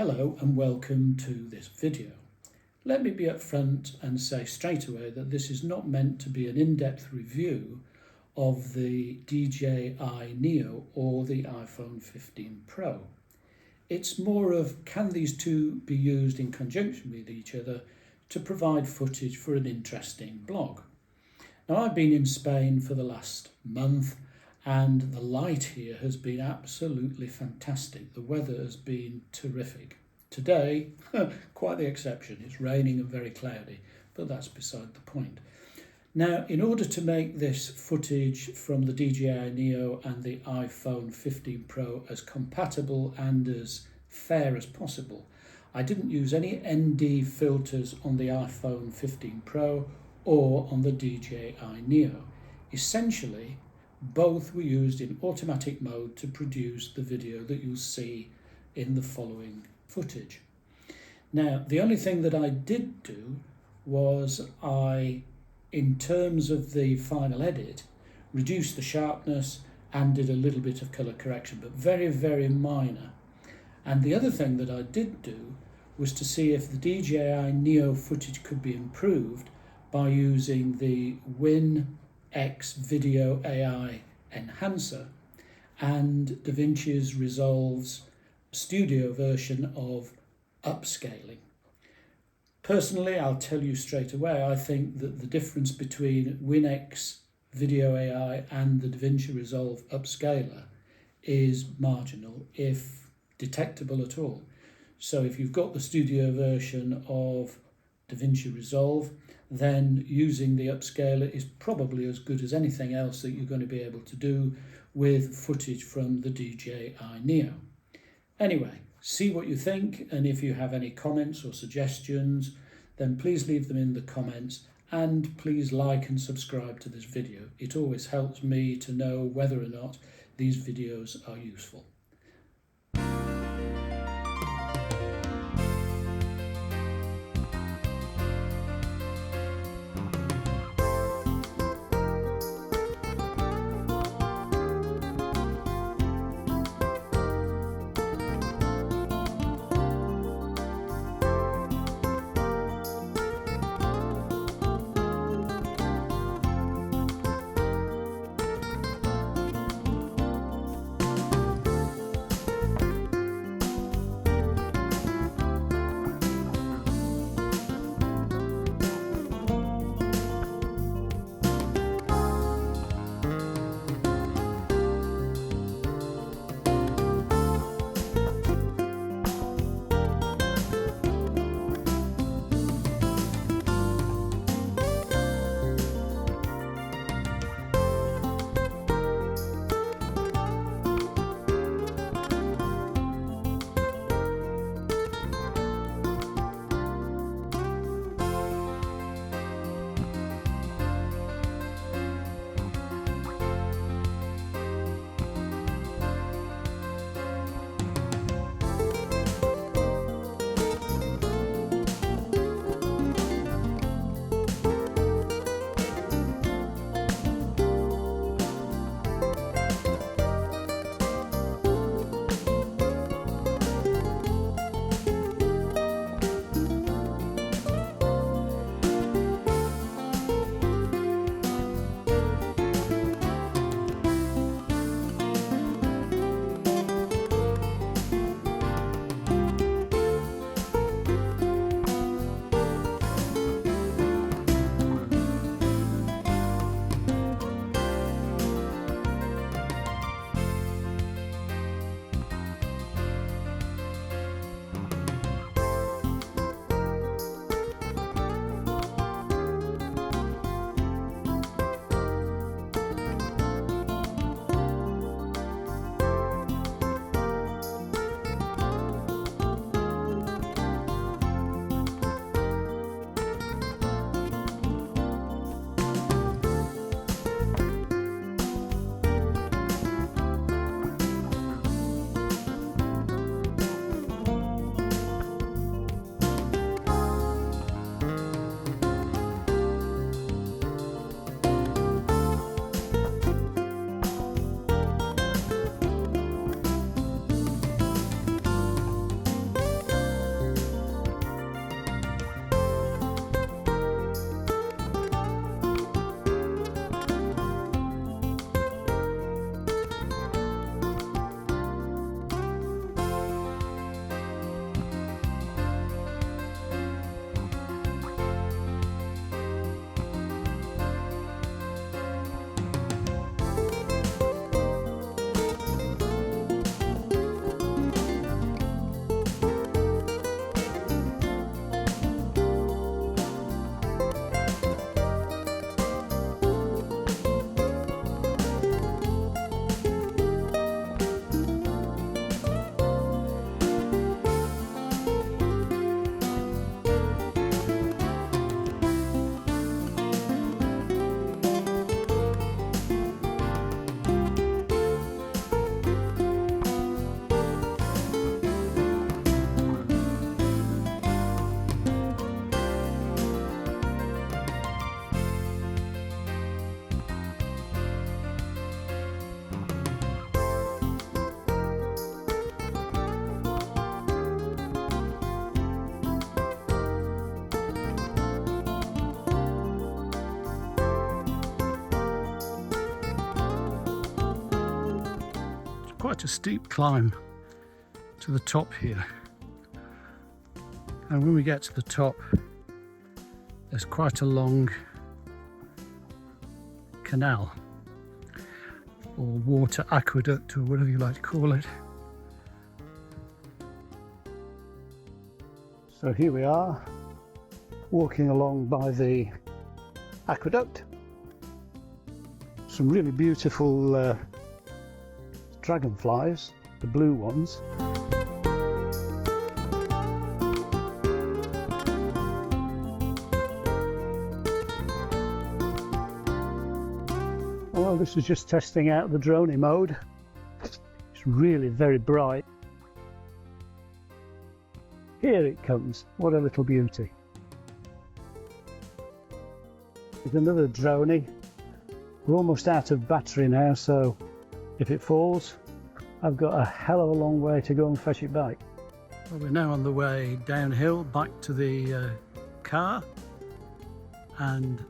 Hello and welcome to this video. Let me be upfront and say straight away that this is not meant to be an in-depth review of the DJI Neo or the iPhone 15 Pro. It's more of, can these two be used in conjunction with each other to provide footage for an interesting blog? Now, I've been in Spain for the last month and the light here has been absolutely fantastic. The weather has been terrific. Today, quite the exception. It's raining and very cloudy, but that's beside the point. Now, in order to make this footage from the DJI Neo and the iPhone 15 Pro as compatible and as fair as possible, I didn't use any ND filters on the iPhone 15 Pro or on the DJI Neo. Essentially, both were used in automatic mode to produce the video that you'll see in the following footage. Now, the only thing that I did do was in terms of the final edit, reduced the sharpness and did a little bit of colour correction, but very, very minor. And the other thing that I did do was to see if the DJI Neo footage could be improved by using the WinX Video AI Enhancer and DaVinci's Resolve's studio version of upscaling. Personally, I'll tell you straight away, I think that the difference between WinX Video AI and the DaVinci Resolve upscaler is marginal, if detectable at all. So if you've got the studio version of DaVinci Resolve, then using the upscaler is probably as good as anything else that you're going to be able to do with footage from the DJI Neo. Anyway, see what you think, and if you have any comments or suggestions, then please leave them in the comments, and please like and subscribe to this video. It always helps me to know whether or not these videos are useful. quite a steep climb to the top here, and when we get to the top there's quite a long canal or water aqueduct or whatever you like to call it. So here we are walking along by the aqueduct. Some really beautiful dragonflies, the blue ones. Well, this is just testing out the drone mode. It's really very bright. Here it comes, what a little beauty. There's another drone. We're almost out of battery now, so if it falls, I've got a hell of a long way to go and fetch it back. Well, we're now on the way downhill back to the car, and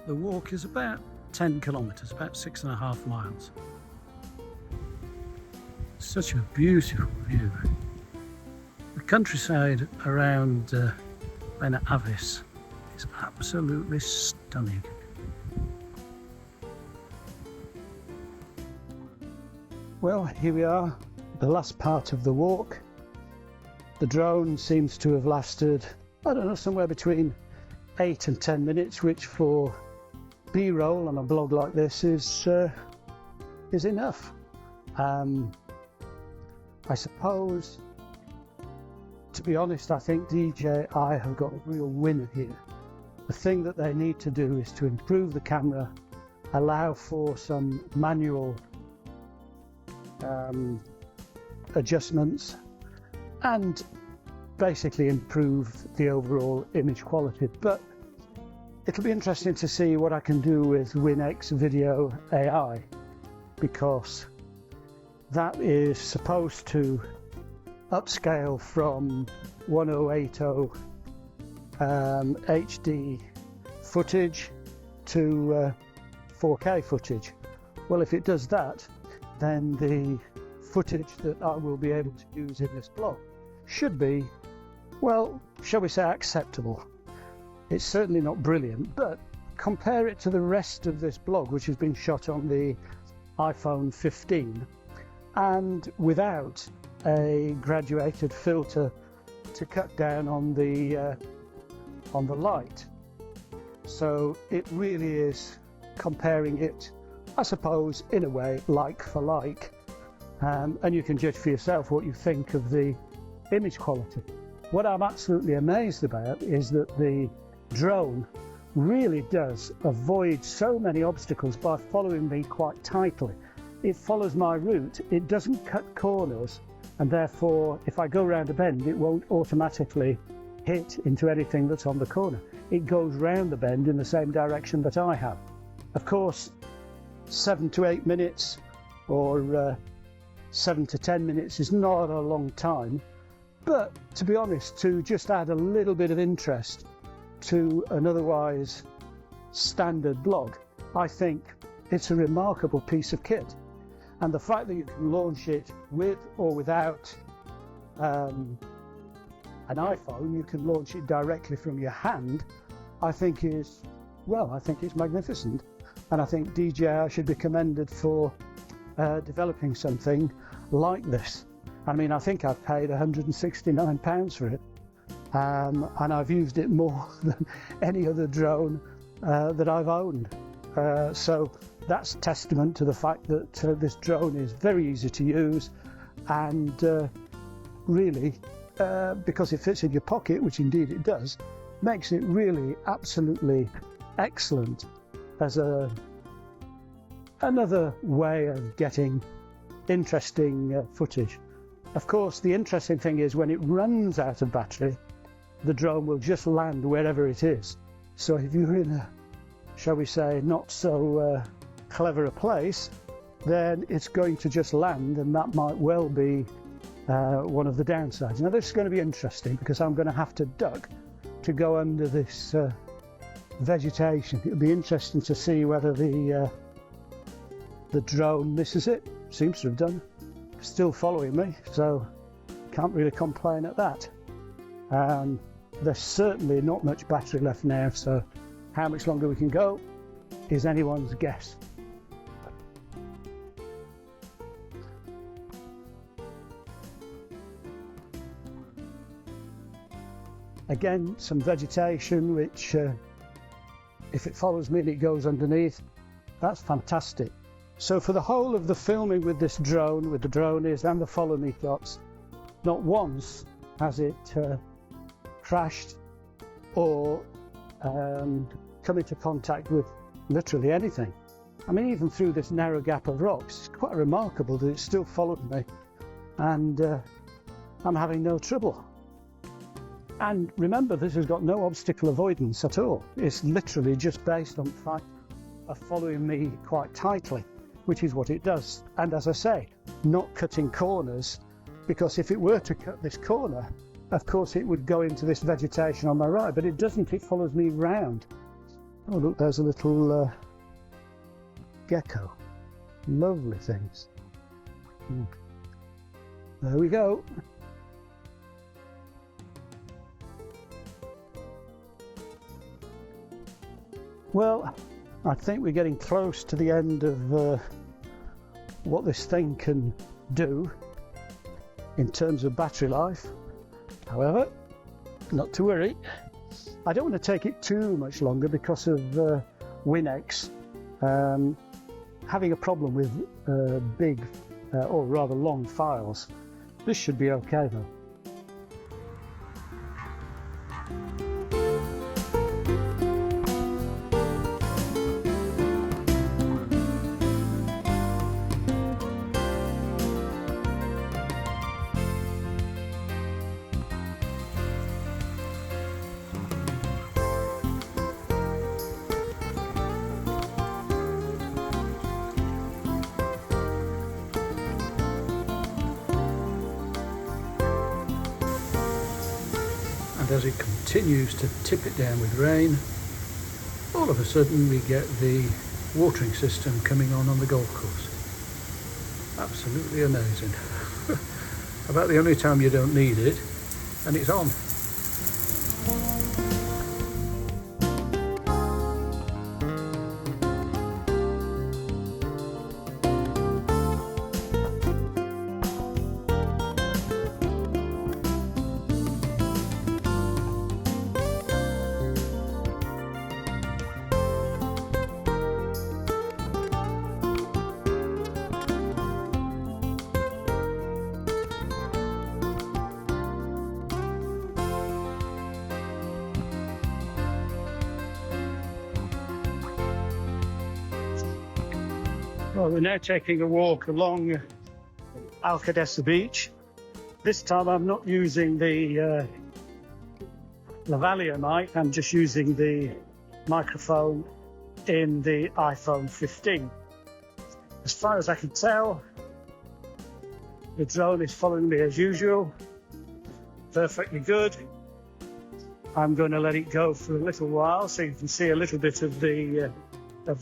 the walk is about 10 kilometres, about 6.5 miles. Such a beautiful view. The countryside around Benahavis is absolutely stunning. Well, here we are, the last part of the walk. The drone seems to have lasted, I don't know, somewhere between 8 and 10 minutes, which for B-roll on a blog like this is enough. I suppose, to be honest, I think DJI have got a real winner here. The thing that they need to do is to improve the camera, allow for some manual adjustments, and basically improve the overall image quality. But it'll be interesting to see what I can do with WinX Video AI, because that is supposed to upscale from 1080 HD footage to 4K footage. Well, if it does that, then the footage that I will be able to use in this blog should be, well, shall we say, acceptable. It's certainly not brilliant, but compare it to the rest of this blog, which has been shot on the iPhone 15 and without a graduated filter to cut down on the light. So it really is comparing it, I suppose, in a way, like for like, and you can judge for yourself what you think of the image quality. What I'm absolutely amazed about is that the drone really does avoid so many obstacles by following me quite tightly. It follows my route, it doesn't cut corners, and therefore if I go round a bend it won't automatically hit into anything that's on the corner. It goes round the bend in the same direction that I have. Of course, 7 to 8 minutes or 7 to 10 minutes is not a long time, but to be honest, to just add a little bit of interest to an otherwise standard blog, I think it's a remarkable piece of kit. And the fact that you can launch it with or without an iPhone, you can launch it directly from your hand, I think is, well, I think it's magnificent. And I think DJI should be commended for developing something like this. I mean, I think I've paid £169 for it, and I've used it more than any other drone that I've owned. So that's testament to the fact that this drone is very easy to use, and really, because it fits in your pocket, which indeed it does, makes it really absolutely excellent as another way of getting interesting footage. Of course, the interesting thing is when it runs out of battery, the drone will just land wherever it is. So if you're in a, shall we say, not so clever a place, then it's going to just land, and that might well be one of the downsides. Now this is going to be interesting because I'm going to have to duck to go under this vegetation. It'll be interesting to see whether the drone misses it. Seems to have done. still following me, so can't really complain at that. There's certainly not much battery left now, so how much longer we can go is anyone's guess. Again, some vegetation which, if it follows me and it goes underneath, that's fantastic. So for the whole of the filming with this drone, with the drones and the follow me shots, not once has it crashed or come into contact with literally anything. I mean, even through this narrow gap of rocks, it's quite remarkable that it still followed me, and I'm having no trouble. And remember, this has got no obstacle avoidance at all. It's literally just based on the fact of following me quite tightly, which is what it does. And as I say, not cutting corners, because if it were to cut this corner, of course it would go into this vegetation on my right, but it doesn't. It follows me round. Oh look, there's a little gecko. Lovely things. There we go. Well, I think we're getting close to the end of what this thing can do in terms of battery life. However, not to worry. I don't want to take it too much longer because of WinX having a problem with big or rather long files. This should be okay though. And as it continues to tip it down with rain, all of a sudden we get the watering system coming on the golf course. Absolutely amazing. About the only time you don't need it, and it's on. Well, we're now taking a walk along Alcaidesa beach. This time I'm not using the lavalier mic, I'm just using the microphone in the iPhone 15. As far as I can tell, the drone is following me as usual, perfectly good. I'm going to let it go for a little while so you can see a little bit of the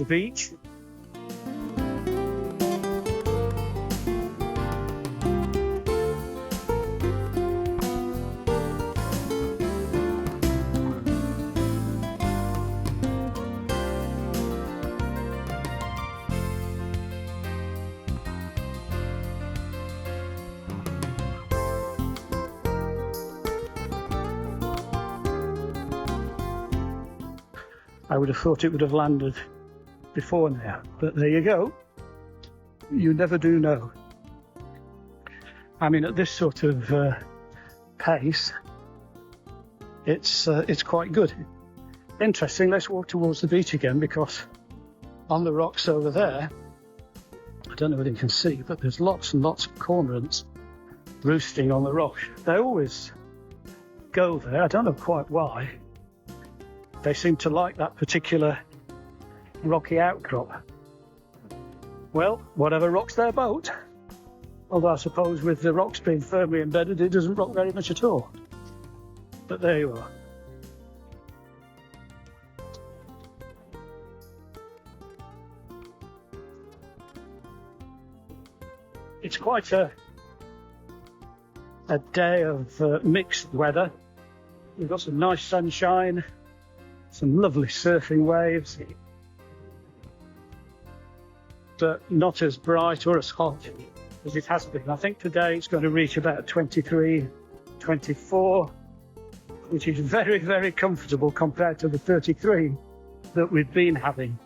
beach. I would have thought it would have landed before now, but there you go. You never do know. I mean, at this sort of pace, it's quite good. Interesting. Let's walk towards the beach again, because on the rocks over there, I don't know whether you can see, but there's lots and lots of cormorants roosting on the rock. They always go there. I don't know quite why. They seem to like that particular rocky outcrop. Well, whatever rocks their boat. Although I suppose with the rocks being firmly embedded, it doesn't rock very much at all. But there you are. It's quite a a day of mixed weather. We've got some nice sunshine, some lovely surfing waves, but not as bright or as hot as it has been. I think today it's going to reach about 23, 24, which is very, very comfortable compared to the 33 that we've been having.